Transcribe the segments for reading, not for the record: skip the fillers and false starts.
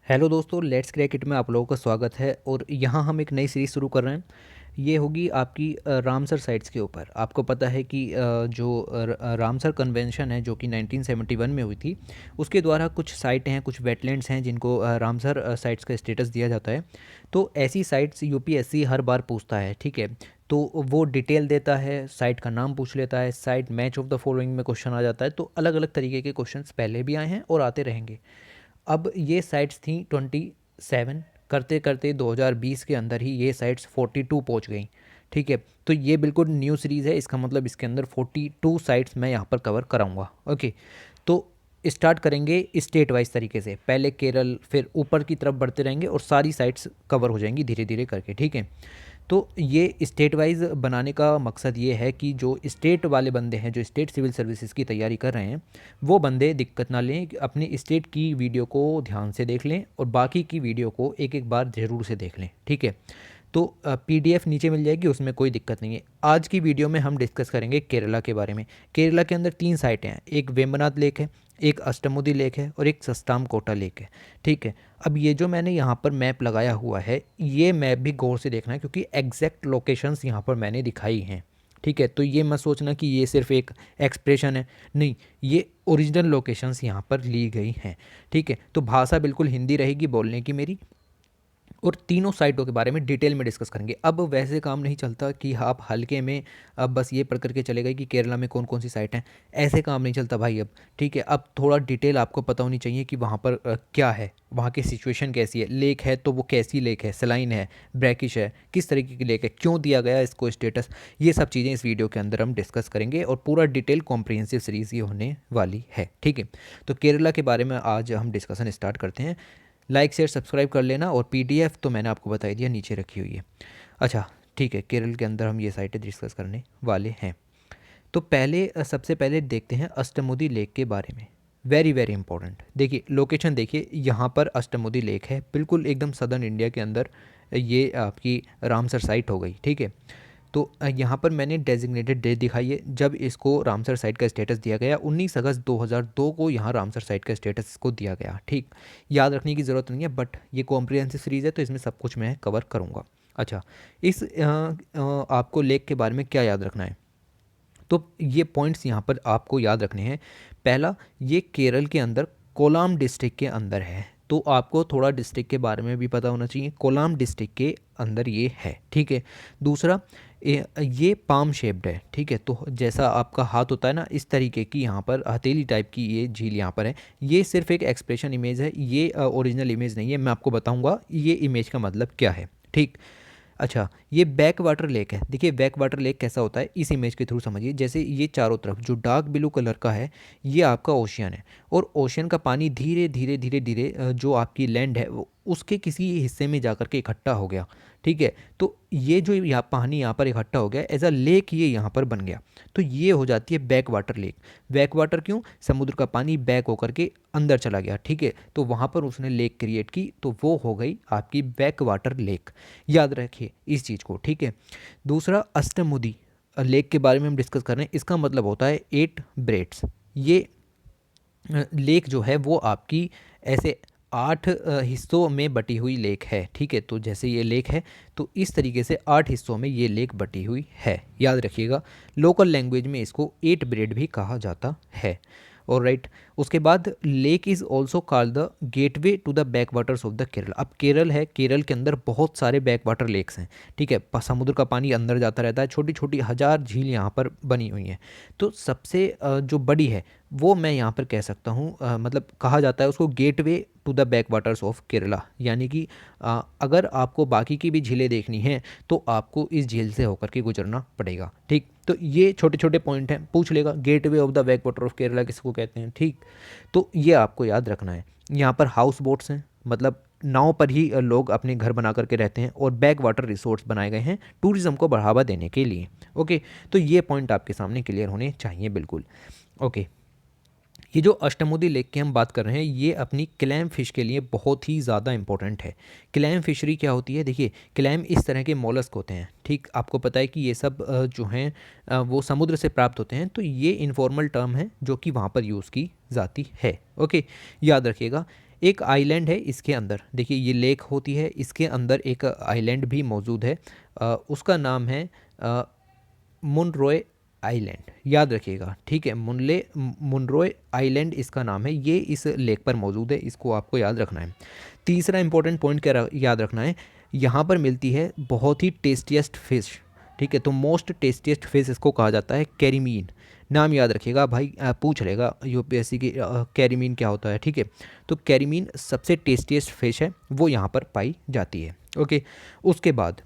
Hello दोस्तों, let's cricket में आप लोगों का स्वागत है। और यहाँ हम एक नई सीरीज़ शुरू कर रहे हैं। ये होगी आपकी रामसर साइट्स के ऊपर। आपको पता है कि रामसर कन्वेंशन है जो कि 1971 में हुई थी, उसके द्वारा कुछ साइटें हैं, कुछ वेटलैंड्स हैं जिनको रामसर साइट्स का स्टेटस दिया जाता है। तो ऐसी साइट्स यूपीएससी हर बार पूछता है, ठीक है। तो वो डिटेल देता है, साइट का नाम पूछ लेता है, site match of the following में क्वेश्चन आ जाता है। तो अलग अलग तरीके के क्वेश्चंस पहले भी आए हैं और आते रहेंगे। अब ये साइट्स थी 27, करते करते 2020 के अंदर ही ये साइट्स 42 पहुंच गई, ठीक है। तो ये बिल्कुल न्यू सीरीज़ है, इसका मतलब इसके अंदर 42 साइट्स मैं यहाँ पर कवर कराऊंगा। ओके, तो स्टार्ट करेंगे स्टेट वाइज तरीके से, पहले केरल, फिर ऊपर की तरफ बढ़ते रहेंगे और सारी साइट्स कवर हो जाएंगी धीरे धीरे करके, ठीक है। तो ये स्टेट वाइज बनाने का मकसद ये है कि जो स्टेट वाले बंदे हैं, जो स्टेट सिविल सर्विसेज की तैयारी कर रहे हैं, वो बंदे दिक्कत ना लें, अपनी स्टेट की वीडियो को ध्यान से देख लें और बाकी की वीडियो को एक एक बार ज़रूर से देख लें, ठीक है। तो पीडीएफ नीचे मिल जाएगी, उसमें कोई दिक्कत नहीं है। आज की वीडियो में हम डिस्कस करेंगे केरला के बारे में। केरला के अंदर 3 साइटें हैं, एक वेम्बनाथ लेक है, एक अष्टमुदी लेक है और एक सस्ताम कोटा लेक है, ठीक है। अब ये जो मैंने यहाँ पर मैप लगाया हुआ है, ये मैप भी गौर से देखना है क्योंकि एग्जैक्ट लोकेशंस यहाँ पर मैंने दिखाई हैं, ठीक है। तो ये मत सोचना कि ये सिर्फ एक एक्सप्रेशन है, नहीं, ये ओरिजिनल लोकेशंस यहाँ पर ली गई हैं, ठीक है। तो भाषा बिल्कुल हिंदी रहेगी बोलने की मेरी, और तीनों साइटों के बारे में डिटेल में डिस्कस करेंगे। अब वैसे काम नहीं चलता कि आप हल्के में अब बस ये पढ़ करके चले गए कि केरला में कौन कौन सी साइट हैं, ऐसे काम नहीं चलता भाई अब, ठीक है। अब थोड़ा डिटेल आपको पता होनी चाहिए कि वहाँ पर क्या है, वहाँ की सिचुएशन कैसी है, लेक है तो वो कैसी लेक है, सलाइन है, ब्रैकिश है, किस तरीके की लेक है, क्यों दिया गया इसको स्टेटस, ये सब चीज़ें इस वीडियो के अंदर हम डिस्कस करेंगे और पूरा डिटेल कॉम्प्रिहेंसिव सीरीज़ ये होने वाली है, ठीक है। तो केरला के बारे में आज हम डिस्कशन स्टार्ट करते हैं। लाइक शेयर सब्सक्राइब कर लेना, और पीडीएफ तो मैंने आपको बता दिया नीचे रखी हुई है। अच्छा, ठीक है, केरल के अंदर हम ये साइटें डिस्कस करने वाले हैं। तो पहले सबसे पहले देखते हैं अष्टमुदी लेक के बारे में। वेरी वेरी इंपॉर्टेंट, देखिए लोकेशन देखिए, यहाँ पर अष्टमुदी लेक है, बिल्कुल एकदम सदर्न इंडिया के अंदर ये आपकी रामसर साइट हो गई, ठीक है। तो यहाँ पर मैंने डेजिग्नेटेड डेट दिखाई है जब इसको रामसर साइट का स्टेटस दिया गया। 19 अगस्त 2002 को यहाँ रामसर साइट का स्टेटस इसको दिया गया, ठीक। याद रखने की ज़रूरत नहीं है, बट ये कॉम्प्रिहेंसिव सीरीज़ है तो इसमें सब कुछ मैं कवर करूँगा। अच्छा, इस आपको लेक के बारे में क्या याद रखना है, तो ये पॉइंट्स यहाँ पर आपको याद रखने हैं। पहला, ये केरल के अंदर कोलाम डिस्ट्रिक्ट के अंदर है, तो आपको थोड़ा डिस्ट्रिक्ट के बारे में भी पता होना चाहिए। कोलाम डिस्ट्रिक्ट के अंदर ये है, ठीक है। दूसरा, ये पाम शेप्ड है, ठीक है। तो जैसा आपका हाथ होता है ना, इस तरीके की यहाँ पर हथेली टाइप की ये झील यहाँ पर है। ये सिर्फ एक एक्सप्रेशन इमेज है, ये ओरिजिनल इमेज नहीं है। मैं आपको बताऊँगा ये इमेज का मतलब क्या है, ठीक। अच्छा, ये बैक वाटर लेक है। देखिए बैक वाटर लेक कैसा होता है, इस इमेज के थ्रू समझिए। जैसे ये चारों तरफ जो डार्क ब्लू कलर का है, ये आपका ओशियन है, और ओशियन का पानी धीरे धीरे धीरे धीरे जो आपकी लैंड है वो उसके किसी हिस्से में जाकर के इकट्ठा हो गया, ठीक है। तो ये जो यहाँ पानी यहाँ पर इकट्ठा हो गया एज अ लेक, ये यहाँ पर बन गया, तो ये हो जाती है back water lake. Back water क्यों, समुद्र का पानी बैक होकर के अंदर चला गया, ठीक है। तो वहाँ पर उसने लेक क्रिएट की, तो वो हो गई आपकी बैक वाटर लेक। याद रखिए इस चीज़ को, ठीक है। दूसरा, अष्टमुदी लेक के बारे में हम डिस्कस कर रहे हैं। इसका मतलब होता है 8 ब्रेड्स। ये लेक जो है वो आपकी ऐसे 8 हिस्सों में बटी हुई लेक है, ठीक है। तो जैसे ये लेक है तो इस तरीके से 8 हिस्सों में ये लेक बटी हुई है, याद रखिएगा। लोकल लैंग्वेज में इसको 8 ब्रेड भी कहा जाता है, और राइट। उसके बाद lake is also called the gateway to the backwaters of the Kerala. अब केरल है, केरल के अंदर बहुत सारे बैक वाटर लेक्स हैं, ठीक है। समुद्र का पानी अंदर जाता रहता है, छोटी छोटी हजार झील यहाँ पर बनी हुई हैं। तो सबसे जो बड़ी है वो मैं यहाँ पर कह सकता हूँ, मतलब कहा जाता है उसको gateway to the backwaters of Kerala. यानी कि अगर आपको बाकी की भी झीलें देखनी हैं तो आपको इस झील से होकर के गुजरना पड़ेगा, ठीक। तो ये छोटे छोटे पॉइंट हैं, पूछ लेगा gateway of the back water of Kerala किसको कहते हैं, ठीक। तो ये आपको याद रखना है। यहाँ पर हाउस बोट्स हैं, मतलब नाव पर ही लोग अपने घर बना करके रहते हैं, और बैक वाटर रिसोर्ट्स बनाए गए हैं टूरिज़्म को बढ़ावा देने के लिए। ओके, तो ये पॉइंट आपके सामने क्लियर होने चाहिए बिल्कुल। ओके, ये जो अष्टमुदी लेक की हम बात कर रहे हैं, ये अपनी क्लैम फिश के लिए बहुत ही ज़्यादा इंपॉर्टेंट है। क्लैम फिशरी क्या होती है, देखिए क्लैम इस तरह के मोलस्क होते हैं, ठीक। आपको पता है कि ये सब जो हैं वो समुद्र से प्राप्त होते हैं, तो ये इनफॉर्मल टर्म है जो कि वहाँ पर यूज़ की जाती है। ओके, याद रखिएगा। एक आइलैंड है इसके अंदर, देखिए ये लेक होती है, इसके अंदर एक आइलैंड भी मौजूद है, उसका नाम है मुनरोए आइलैंड, याद रखिएगा, ठीक है। मुनरोए आइलैंड इसका नाम है, ये इस लेक पर मौजूद है, इसको आपको याद रखना है। तीसरा इंपॉर्टेंट पॉइंट क्या याद रखना है, यहाँ पर मिलती है बहुत ही टेस्टीएस्ट फिश, ठीक है। तो मोस्ट टेस्टीएस्ट फिश इसको कहा जाता है कैरीमीन, नाम याद रखिएगा भाई, पूछ लेगा यूपीएससी की कैरीमीन क्या होता है, ठीक है। तो कैरीमीन सबसे टेस्टीएस्ट फिश है, वो यहाँ पर पाई जाती है, ओके। उसके बाद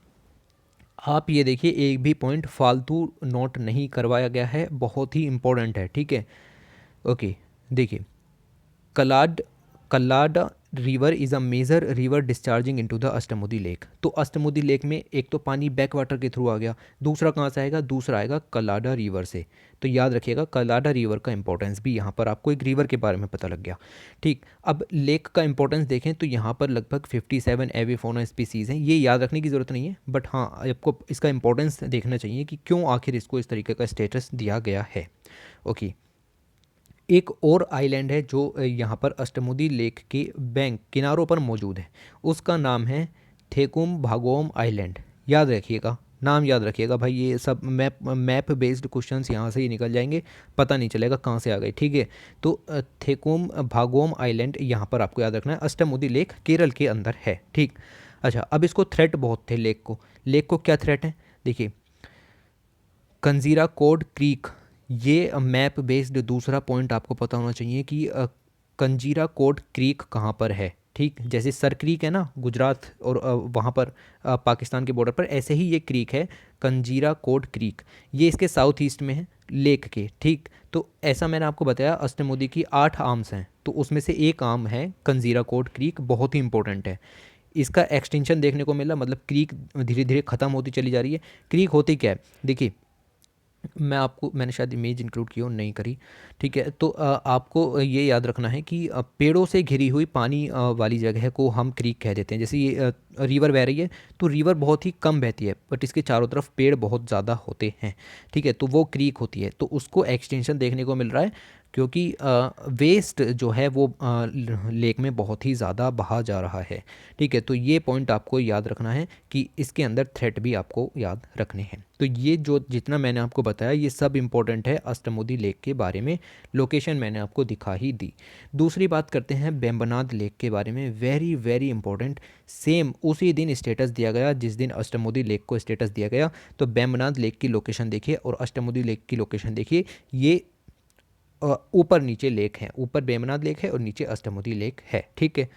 आप ये देखिए, एक भी पॉइंट फालतू नोट नहीं करवाया गया है, बहुत ही इंपॉर्टेंट है, ठीक है, ओके। देखिए, कलाड Kallada river is a major river discharging into the Ashtamudi lake. तो अष्टमुदी लेक में एक तो पानी बैक वाटर के थ्रू आ गया, दूसरा कहाँ से आएगा, दूसरा आएगा कल्लाडा रिवर से। तो याद रखिएगा कल्लाडा रिवर का इंपॉर्टेंस भी, यहाँ पर आपको एक रिवर के बारे में पता लग गया, ठीक। अब लेक का इंपॉर्टेंस देखें तो यहाँ पर लगभग 57 एविफोना स्पीसीज़ हैं, ये याद रखने की ज़रूरत नहीं है, बट हाँ आपको इसका इंपॉर्टेंस देखना चाहिए कि क्यों आखिर इसको इस तरीके का स्टेटस दिया गया है, ओके। एक और आइलैंड है जो यहाँ पर अष्टमुदी लेक के बैंक किनारों पर मौजूद है, उसका नाम है थेकुम भागोम आइलैंड, याद रखिएगा, नाम याद रखिएगा भाई, ये सब मैप बेस्ड क्वेश्चंस यहाँ से ही निकल जाएंगे, पता नहीं चलेगा कहाँ से आ गए, ठीक है। तो थेकुम भागोम आइलैंड यहाँ पर आपको याद रखना है, अष्टमुदी लेक केरल के अंदर है, ठीक। अच्छा, अब इसको थ्रेट बहुत थे लेक को क्या थ्रेट है, देखिए कंजीरा कोड क्रीक, ये मैप बेस्ड दूसरा पॉइंट आपको पता होना चाहिए कि कंजीरा कोट क्रीक कहाँ पर है, ठीक। जैसे सर क्रीक है ना गुजरात और वहाँ पर पाकिस्तान के बॉर्डर पर, ऐसे ही ये क्रीक है कंजीरा कोट क्रीक, ये इसके साउथ ईस्ट में है लेक के, ठीक। तो ऐसा मैंने आपको बताया अष्टमुदी की 8 आर्म्स हैं, तो उसमें से एक आर्म है कंजीरा कोट क्रीक, बहुत ही इंपॉर्टेंट है। इसका एक्सटेंशन देखने को मिला, मतलब क्रीक धीरे धीरे ख़त्म होती चली जा रही है। क्रीक होती क्या है, देखिए मैंने शायद इमेज इंक्लूड की हो, नहीं करी, ठीक है। तो आपको ये याद रखना है कि पेड़ों से घिरी हुई पानी वाली जगह को हम क्रीक कह देते हैं। जैसे ये रिवर बह रही है, तो रिवर बहुत ही कम बहती है, बट इसके चारों तरफ पेड़ बहुत ज़्यादा होते हैं, ठीक है, तो वो क्रीक होती है। तो उसको एक्सटेंशन देखने को मिल रहा है क्योंकि वेस्ट जो है वो लेक में बहुत ही ज़्यादा बहा जा रहा है, ठीक है। तो ये पॉइंट आपको याद रखना है कि इसके अंदर थ्रेट भी आपको याद रखने हैं। तो ये जो जितना मैंने आपको बताया ये सब इम्पोर्टेंट है अष्टमुदी लेक के बारे में, लोकेशन मैंने आपको दिखा ही दी। दूसरी बात करते हैं बेम्बनाद लेक के बारे में, वेरी वेरी इंपॉर्टेंट, सेम उसी दिन स्टेटस दिया गया जिस दिन अष्टमुदी लेक को स्टेटस दिया गया। तो बेम्बनाद लेक की लोकेशन देखिए और अष्टमुदी लेक की लोकेशन देखिए, ये ऊपर नीचे लेक है, ऊपर बेम्बनाद लेक है और नीचे अष्टमुदी लेक है, ठीक है।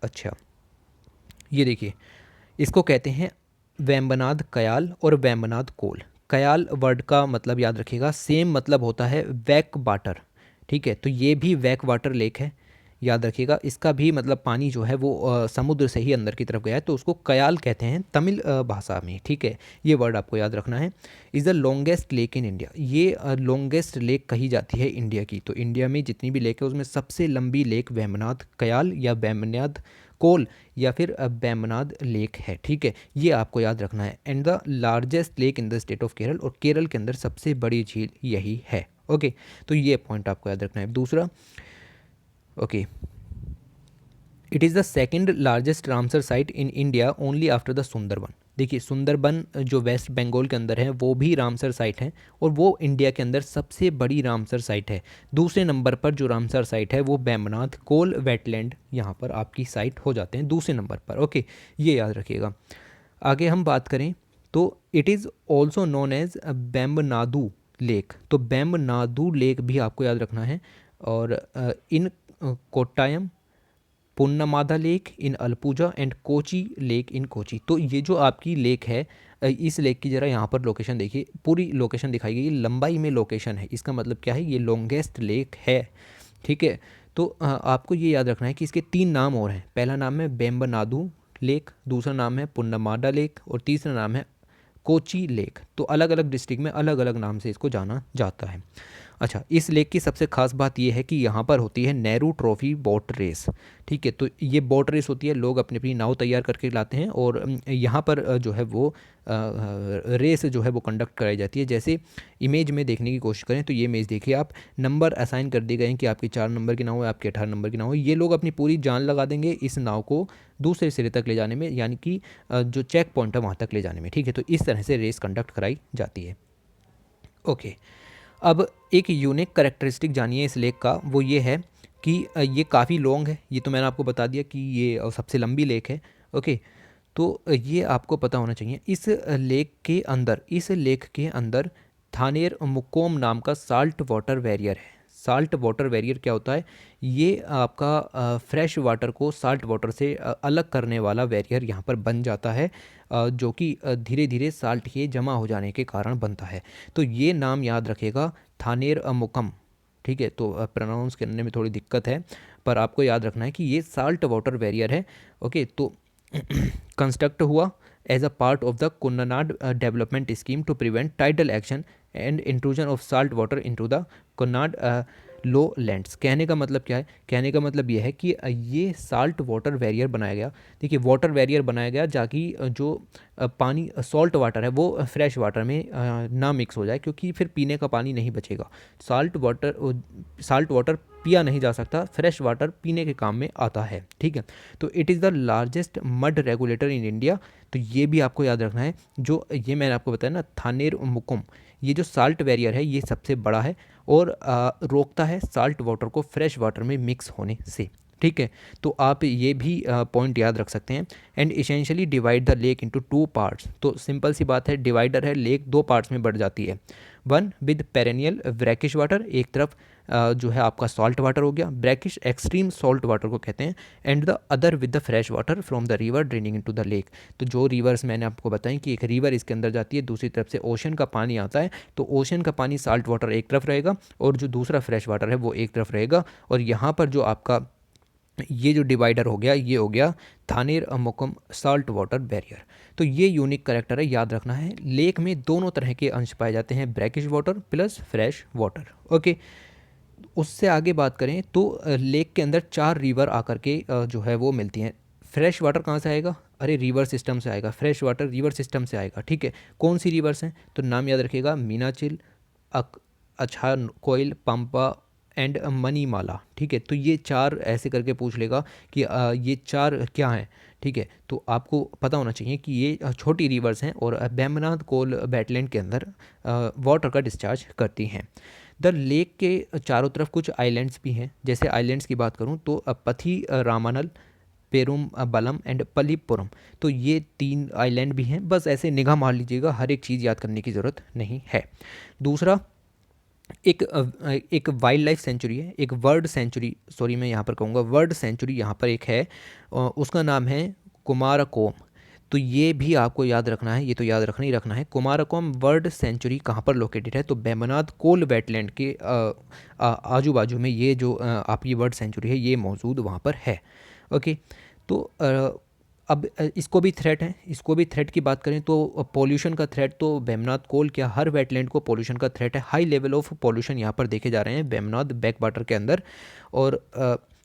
अच्छा, ये देखिए, इसको कहते हैं वेम्बनाद कयाल और वेम्बनाद कोल। कयाल वर्ड का मतलब याद रखिएगा, सेम मतलब होता है वैक वाटर, ठीक है। तो ये भी वैक वाटर लेक है, याद रखिएगा, इसका भी मतलब पानी जो है वो समुद्र से ही अंदर की तरफ गया है, तो उसको कयाल कहते हैं तमिल भाषा में, ठीक है। ये वर्ड आपको याद रखना है। Is the longest lake in India, ये लॉन्गेस्ट लेक कही जाती है इंडिया की। तो इंडिया में जितनी भी लेक है उसमें सबसे लंबी लेक वेम्बनाद कयाल या वेम्बनाद कोल या फिर बेम्बनाद लेक है, ठीक है, ये आपको याद रखना है। And the largest lake in the state of Kerala, और केरल के अंदर सबसे बड़ी झील यही है, ओके। तो ये पॉइंट आपको याद रखना है। दूसरा, okay, it is the second largest Ramsar site in India only after the Sundarban. देखिए सुंदरबन जो वेस्ट बंगाल के अंदर है वो भी रामसर साइट है, और वो इंडिया के अंदर सबसे बड़ी रामसर साइट है। दूसरे नंबर पर जो रामसर साइट है वो बेम्बनाद कोल वेटलैंड यहाँ पर आपकी साइट हो जाते हैं दूसरे नंबर पर, ओके, ये याद रखिएगा। आगे हम बात करें तो it is also known as Vembanad lake, तो बेम्बनादू लेक भी आपको याद रखना है। और in Kottayam, Punnamada lake in Alappuzha and Kochi lake in Kochi. तो ये जो आपकी लेक है, इस लेक की ज़रा यहाँ पर लोकेशन देखिए, पूरी लोकेशन दिखाई गई, लंबाई में लोकेशन है, इसका मतलब क्या है, ये लॉन्गेस्ट लेक है, ठीक है। तो आपको ये याद रखना है कि इसके 3 नाम और हैं, पहला नाम है बेम्बनादू लेक, दूसरा नाम है पुन्नमादा लेक और तीसरा नाम है कोची लेक। तो अलग अलग डिस्ट्रिक्ट में अलग अलग नाम से इसको जाना जाता है। अच्छा, इस लेक की सबसे खास बात ये है कि यहाँ पर होती है नेहरू ट्रॉफी बोट रेस। ठीक है, तो ये बोट रेस होती है, लोग अपनी अपनी नाव तैयार करके लाते हैं और यहाँ पर जो है वो रेस जो है वो कंडक्ट कराई जाती है। जैसे इमेज में देखने की कोशिश करें तो ये इमेज देखिए आप, नंबर असाइन कर दिए गए हैं कि आपकी 4 नंबर की नाव है, आपकी 18 नंबर की नाव है। ये लोग अपनी पूरी जान लगा देंगे इस नाव को दूसरे सिरे तक ले जाने में, यानी कि जो चेक पॉइंट है वहाँ तक ले जाने में। ठीक है, तो इस तरह से रेस कंडक्ट कराई जाती है। ओके, अब एक यूनिक करेक्टरिस्टिक जानिए इस लेक का, वो ये है कि ये काफ़ी लॉन्ग है। ये तो मैंने आपको बता दिया कि ये सबसे लंबी लेक है। ओके, तो ये आपको पता होना चाहिए। इस लेक के अंदर थानेर मुक्कोम नाम का साल्ट वाटर बैरियर है। साल्ट वाटर बैरियर क्या होता है? ये आपका फ्रेश वाटर को साल्ट वाटर से अलग करने वाला बैरियर यहाँ पर बन जाता है, जो कि धीरे धीरे साल्ट के जमा हो जाने के कारण बनता है। तो ये नाम याद रखेगा, थानेर मुकम। ठीक है, तो प्रोनाउंस करने में थोड़ी दिक्कत है, पर आपको याद रखना है कि ये साल्ट वाटर बैरियर है। ओके, तो कंस्ट्रक्ट हुआ as a part of the Kuttanad development scheme to prevent tidal action and intrusion of salt water into the Kuttanad low lands. कहने का मतलब क्या है? कहने का मतलब ये है कि ये साल्ट वाटर बैरियर बनाया गया। देखिए, वाटर बैरियर बनाया गया ताकि जो पानी सॉल्ट वाटर है वो फ्रेश वाटर में ना मिक्स हो जाए, क्योंकि फिर पीने का पानी नहीं बचेगा। साल्ट वाटर पिया नहीं जा सकता, फ्रेश वाटर पीने के काम में आता है। ठीक है, तो it is the largest mud regulator in India. तो ये भी आपको याद रखना है, जो ये मैंने आपको बताया ना, थानेर मुकुम, ये जो साल्ट बैरियर है ये सबसे बड़ा है और रोकता है साल्ट वाटर को फ्रेश वाटर में मिक्स होने से। ठीक है, तो आप ये भी पॉइंट याद रख सकते हैं। And essentially divide the lake into 2 parts. तो सिंपल सी बात है, डिवाइडर है, लेक 2 पार्ट्स में बढ़ जाती है। One with perennial brackish water, एक तरफ जो है आपका सॉल्ट वाटर हो गया, ब्रैकिश एक्सट्रीम सॉल्ट वाटर को कहते हैं, and the other with the fresh water from the river draining into the lake. तो जो रिवर्स मैंने आपको बताई कि एक रिवर इसके अंदर जाती है, दूसरी तरफ से ओशन का पानी आता है, तो ओशन का पानी साल्ट वाटर एक तरफ रहेगा और जो दूसरा फ्रेश वाटर है वो एक तरफ रहेगा। और यहाँ पर जो आपका ये जो डिवाइडर हो गया, ये हो गया थानेर मुकम साल्ट वाटर बैरियर। तो ये यूनिक करेक्टर है, याद रखना है। लेक में दोनों तरह के अंश पाए जाते हैं, brackish water plus fresh water. Okay, उससे आगे बात करें तो लेक के अंदर 4 रिवर आकर के जो है वो मिलती हैं। फ्रेश वाटर कहाँ से आएगा? अरे रिवर सिस्टम से आएगा, फ्रेश वाटर रिवर सिस्टम से आएगा। ठीक है, कौन सी रिवर्स हैं? तो नाम याद रखिएगा, मीनाचिल, अच्छा, कोयल, पंपा एंड मनीमाला। ठीक है, तो ये 4 ऐसे करके पूछ लेगा कि ये 4 क्या हैं। ठीक है, तो आपको पता होना चाहिए कि ये छोटी रिवर्स हैं और बेमनाथ कोल वेटलैंड के अंदर वाटर का डिस्चार्ज करती हैं। द लेक के चारों तरफ कुछ आइलैंड्स भी हैं। जैसे आइलैंड्स की बात करूं तो पथी रामानल, पेरुम बलम एंड पलीपुरम। तो ये 3 आइलैंड भी हैं। बस ऐसे निगाह मार लीजिएगा, हर एक चीज़ याद करने की ज़रूरत नहीं है। दूसरा, एक वाइल्ड लाइफ सेंचुरी है, एक वर्ड सेंचुरी, सॉरी मैं यहाँ पर कहूँगा वर्ड सेंचुरी यहाँ पर एक है, उसका नाम है कुमारकोम। तो ये भी आपको याद रखना है, ये तो याद रखना ही रखना है। कुमारकोम वर्ल्ड सेंचुरी कहाँ पर लोकेटेड है? तो बेमनाथ कोल वेटलैंड के आजू बाजू में ये जो आपकी वर्ल्ड सेंचुरी है ये मौजूद वहाँ पर है। ओके, तो अब इसको भी थ्रेट है, इसको भी थ्रेट की बात करें तो पॉल्यूशन का थ्रेट तो बेमनाथ कोल क्या, हर वेटलैंड को पॉल्यूशन का थ्रेट है। हाई लेवल ऑफ पॉल्यूशन यहाँ पर देखे जा रहे हैं बेमनाथ बैक वाटर के अंदर। और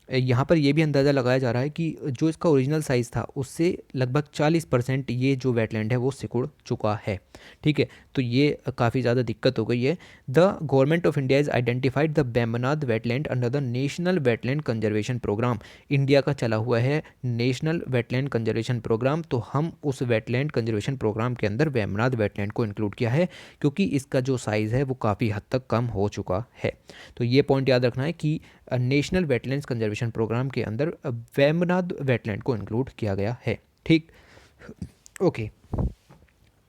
यहाँ पर यह भी अंदाज़ा लगाया जा रहा है कि जो इसका ओरिजिनल साइज़ था उससे लगभग 40% ये जो वेटलैंड है वो सिकुड़ चुका है। ठीक है, तो ये काफ़ी ज़्यादा दिक्कत हो गई है। The government of India is identified the Vembanad wetland under the national wetland conservation programme. India का चला हुआ है नेशनल वेटलैंड कंजर्वेशन प्रोग्राम, तो हम उस वेटलैंड कंजर्वेशन प्रोग्राम के अंदर बेमनाथ वेटलैंड को इंक्लूड किया है, क्योंकि इसका जो साइज़ है वो काफ़ी हद तक कम हो चुका है। तो ये पॉइंट याद रखना है कि नेशनल वेटलैंड्स कंजर्वेशन प्रोग्राम के अंदर वेमनाथ वेटलैंड को इंक्लूड किया गया है। ठीक, ओके,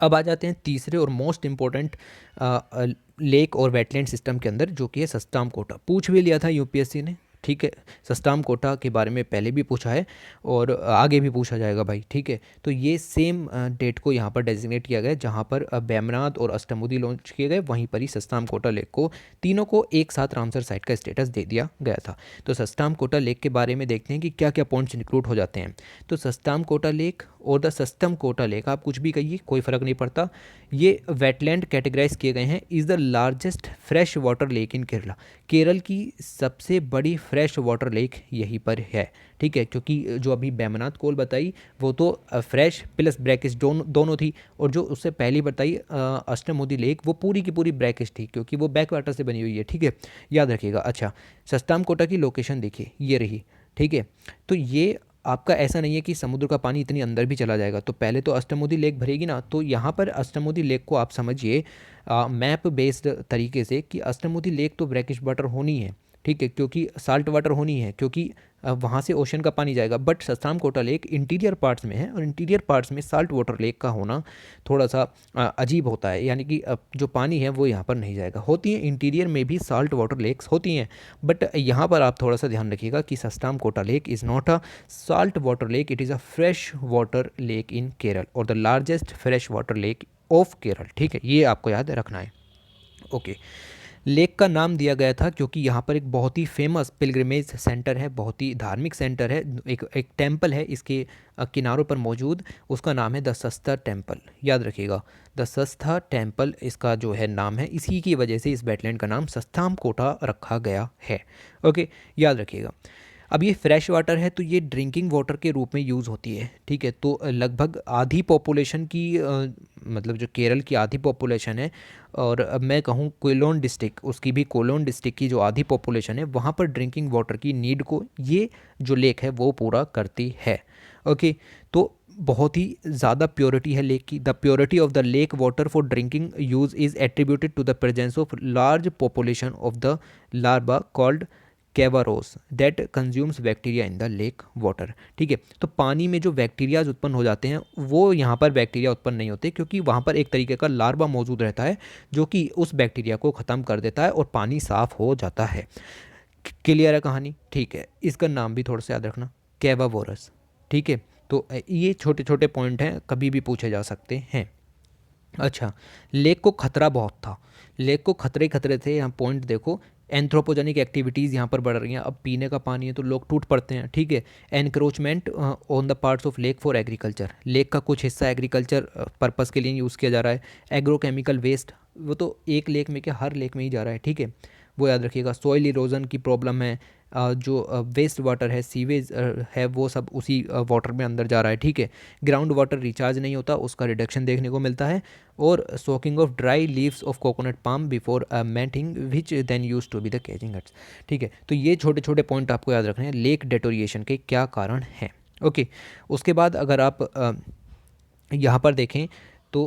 अब आ जाते हैं तीसरे और मोस्ट इम्पोर्टेंट लेक और वेटलैंड सिस्टम के अंदर, जो कि है सस्ताम कोटा। पूछ भी लिया था यूपीएससी ने। ठीक है, सस्ताम कोटा के बारे में पहले भी पूछा है और आगे भी पूछा जाएगा भाई। ठीक है, तो ये सेम डेट को यहाँ पर डेजिग्नेट किया गया, जहाँ पर बेमनाथ और अष्टमुदी लॉन्च किए गए, वहीं पर ही सस्ताम कोटा लेक को, तीनों को एक साथ रामसर साइट का स्टेटस दे दिया गया था। तो सस्ताम कोटा लेक के बारे में देखते हैं कि क्या क्या पॉइंट्स इंक्लूड हो जाते हैं। तो सस्ताम कोटा लेक और द सस्तम कोटा लेक, आप कुछ भी कहिए कोई फ़र्क नहीं पड़ता, ये वेटलैंड कैटेगराइज किए गए हैं, is the largest fresh water lake इन केरला। केरल की सबसे बड़ी फ्रेश वाटर लेक यहीं पर है, ठीक है, क्योंकि जो अभी बैमनाथ कोल बताई वो तो फ्रेश प्लस ब्रैकिश दोनों थी, और जो उससे पहली बताई अष्टमुदी लेक वो पूरी की पूरी ब्रैकिश थी क्योंकि वो बैक वाटर से बनी हुई है, ठीक है, याद रखिएगा। अच्छा, सस्ताम कोटा की लोकेशन देखिए ये रही, ठीक है। तो ये आपका ऐसा नहीं है कि समुद्र का पानी इतनी अंदर भी चला जाएगा, तो पहले तो अष्टमुदी लेक भरेगी ना, तो यहाँ पर अष्टमुदी लेक को आप समझिए मैप बेस्ड तरीके से कि अष्टमुदी लेक तो ब्रैकिश वाटर होनी है, ठीक है, क्योंकि साल्ट वाटर होनी है, क्योंकि वहाँ से ओशन का पानी जाएगा। But Sasthamcotta lake interior parts में है, और इंटीरियर पार्ट्स में साल्ट वाटर लेक का होना थोड़ा सा अजीब होता है, यानी कि जो पानी है वो यहाँ पर नहीं जाएगा। होती हैं इंटीरियर में भी साल्ट वाटर लेक्स होती हैं, बट यहाँ पर आप थोड़ा सा ध्यान रखिएगा कि Sasthamcotta lake is not a salt water lake, it is a fresh water lake in Kerala और the largest fresh water lake of Kerala, ठीक है, ये आपको याद रखना है। ओके, लेक का नाम दिया गया था क्योंकि यहाँ पर एक बहुत ही फेमस पिलग्रिमेज सेंटर है, बहुत ही धार्मिक सेंटर है, एक टेम्पल है इसके किनारों पर मौजूद, उसका नाम है द सस्ता टेम्पल, याद रखिएगा, द सस्ता टेम्पल इसका जो है नाम है, इसी की वजह से इस वेटलैंड का नाम सस्ताम कोटा रखा गया है। ओके, याद रखिएगा। अब ये फ्रेश वाटर है तो ये ड्रिंकिंग वाटर के रूप में यूज़ होती है, ठीक है, तो लगभग आधी पॉपुलेशन की मतलब जो केरल की आधी पॉपुलेशन है, और अब मैं कहूँ कोलोन डिस्ट्रिक्ट, उसकी भी कोलोन डिस्ट्रिक्ट की जो आधी पॉपुलेशन है वहाँ पर ड्रिंकिंग वाटर की नीड को ये जो लेक है वो पूरा करती है। ओके, तो बहुत ही ज़्यादा प्योरिटी है लेक की। The purity of the lake water for drinking use is attributed to the presence of large population of the larva called chaoborus that consumes bacteria in the lake water, ठीक है, तो पानी में जो bacterias उत्पन्न हो जाते हैं वो यहाँ पर बैक्टीरिया उत्पन्न नहीं होते, क्योंकि वहाँ पर एक तरीके का लार्वा मौजूद रहता है जो कि उस बैक्टीरिया को ख़त्म कर देता है और पानी साफ़ हो जाता है। क्लियर है कहानी, ठीक है, इसका नाम भी थोड़ा सा याद रखना, कैवावोरस, ठीक है। तो ये छोटे छोटे पॉइंट हैं, कभी भी पूछे जा सकते हैं। अच्छा, लेक को खतरा बहुत था, लेक को खतरे खतरे थे, यहाँ पॉइंट देखो, एंथ्रोपोजेनिक एक्टिविटीज़ यहाँ पर बढ़ रही हैं, अब पीने का पानी है तो लोग टूट पड़ते हैं, ठीक है, encroachment on the parts of lake for agriculture, lake का कुछ हिस्सा एग्रीकल्चर पर्पस के लिए यूज़ किया जा रहा है, एग्रोकेमिकल वेस्ट, वो तो एक लेक में क्या हर लेक में ही जा रहा है, ठीक है, वो याद रखिएगा। सॉइल इरोजन की प्रॉब्लम है, जो वेस्ट वाटर है, सीवेज है, वो सब उसी वाटर में अंदर जा रहा है, ठीक है, ग्राउंड वाटर रिचार्ज नहीं होता, उसका रिडक्शन देखने को मिलता है, और soaking of dry leaves of coconut palm before melting which then use to be the catching huts, ठीक है, तो ये छोटे छोटे पॉइंट आपको याद रखने हैं लेक डेटोरिएशन के क्या कारण हैं। ओके, उसके बाद अगर आप यहाँ पर देखें तो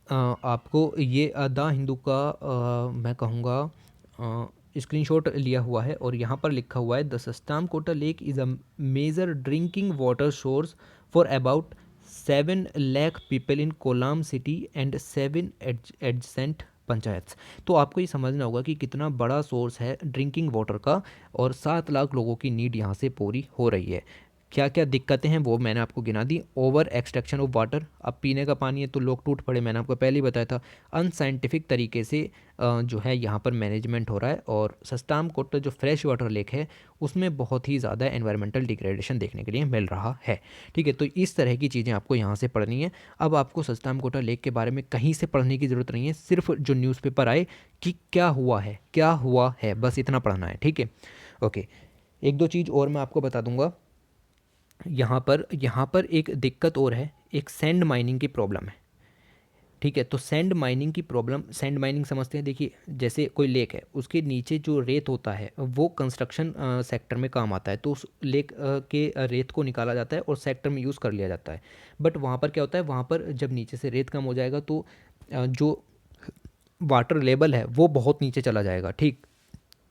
आपको ये द हिंदू का मैं कहूँगा स्क्रीनशॉट लिया हुआ है, और यहाँ पर लिखा हुआ है the Sasthamcotta lake is a major drinking water source for about 7 lakh people in Kollam city and 7 adjacent panchayat. तो आपको ये समझना होगा कि कितना बड़ा सोर्स है ड्रिंकिंग वाटर का, और 7 लाख लोगों की नीड यहाँ से पूरी हो रही है। क्या क्या दिक्कतें हैं वो मैंने आपको गिना दी, ओवर एक्सट्रैक्शन ऑफ वाटर, अब पीने का पानी है तो लोग टूट पड़े, मैंने आपको पहले ही बताया था, अनसाइंटिफिक तरीके से जो है यहाँ पर मैनेजमेंट हो रहा है, और सस्ताम कोटा जो फ्रेश वाटर लेक है उसमें बहुत ही ज़्यादा एनवायरमेंटल डिग्रेडेशन देखने के लिए मिल रहा है, ठीक है, तो इस तरह की चीज़ें आपको यहाँ से पढ़नी है। अब आपको सस्ताम कोटा लेक के बारे में कहीं से पढ़ने की ज़रूरत नहीं है, सिर्फ जो न्यूज़पेपर आए कि क्या हुआ है, बस इतना पढ़ना है, ठीक है। ओके, एक दो चीज़ और मैं आपको बता दूंगा, यहाँ पर एक दिक्कत और है, एक सैंड माइनिंग की प्रॉब्लम है, ठीक है, तो सैंड माइनिंग की प्रॉब्लम, सैंड माइनिंग समझते हैं, देखिए जैसे कोई लेक है उसके नीचे जो रेत होता है वो कंस्ट्रक्शन सेक्टर में काम आता है, तो उस लेक के रेत को निकाला जाता है और सेक्टर में यूज़ कर लिया जाता है। बट वहाँ पर क्या होता है, वहाँ पर जब नीचे से रेत कम हो जाएगा तो जो वाटर लेवल है वो बहुत नीचे चला जाएगा, ठीक,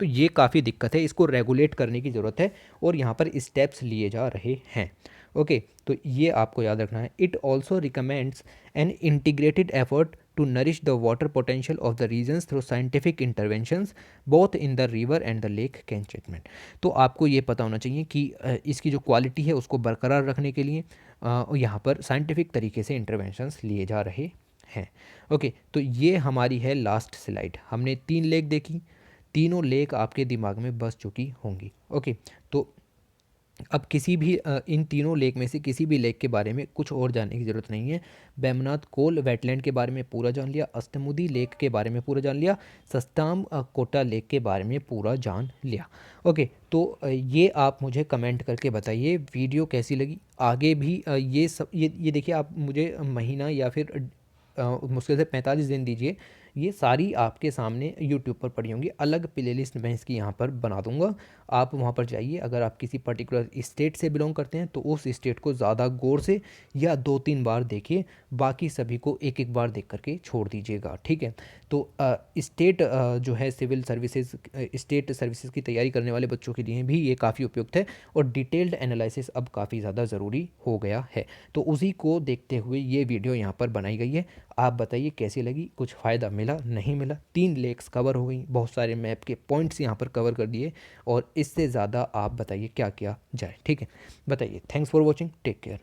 तो ये काफ़ी दिक्कत है, इसको रेगुलेट करने की ज़रूरत है, और यहाँ पर स्टेप्स लिए जा रहे हैं। ओके, तो ये आपको याद रखना है। It also recommends an integrated effort to nourish the water potential of the regions through scientific interventions both in the river and the lake catchment. तो आपको ये पता होना चाहिए कि इसकी जो क्वालिटी है उसको बरकरार रखने के लिए यहाँ पर साइंटिफिक तरीके से इंटरवेंशंस लिए जा रहे हैं। ओके, तो ये हमारी है लास्ट स्लाइड, हमने 3 लेक देखी, तीनों लेक आपके दिमाग में बस चुकी होंगी। ओके, तो अब किसी भी इन तीनों लेक में से किसी भी लेक के बारे में कुछ और जानने की ज़रूरत नहीं है। बैमनाथ कोल वेटलैंड के बारे में पूरा जान लिया, अष्टमुदी लेक के बारे में पूरा जान लिया, सस्ताम कोटा लेक के बारे में पूरा जान लिया। ओके, तो ये आप मुझे कमेंट करके बताइए वीडियो कैसी लगी। आगे भी ये सब ये देखिए, आप मुझे महीना या फिर मुश्किल से 45 दिन दीजिए, ये सारी आपके सामने यूट्यूब पर पड़ी होंगी। अलग प्लेलिस्ट मैं इसकी यहाँ पर बना दूंगा, आप वहाँ पर जाइए। अगर आप किसी पर्टिकुलर स्टेट से बिलोंग करते हैं तो उस स्टेट को ज़्यादा गौर से या 2-3 बार देखिए, बाकी सभी को एक एक बार देख करके छोड़ दीजिएगा, ठीक है। तो स्टेट जो है सिविल सर्विसेज, स्टेट सर्विसेज की तैयारी करने वाले बच्चों के लिए भी ये काफ़ी उपयुक्त है, और डिटेल्ड एनालिसिस अब काफ़ी ज़्यादा ज़रूरी हो गया है। तो उसी को देखते हुए ये वीडियो यहाँ पर बनाई गई है। आप बताइए कैसी लगी, कुछ फ़ायदा मिला नहीं मिला। 3 लेक्स कवर हो गई, बहुत सारे मैप के पॉइंट्स यहाँ पर कवर कर दिए, और इससे ज़्यादा आप बताइए क्या किया जाए, ठीक है। बताइए। Thanks for watching, take care.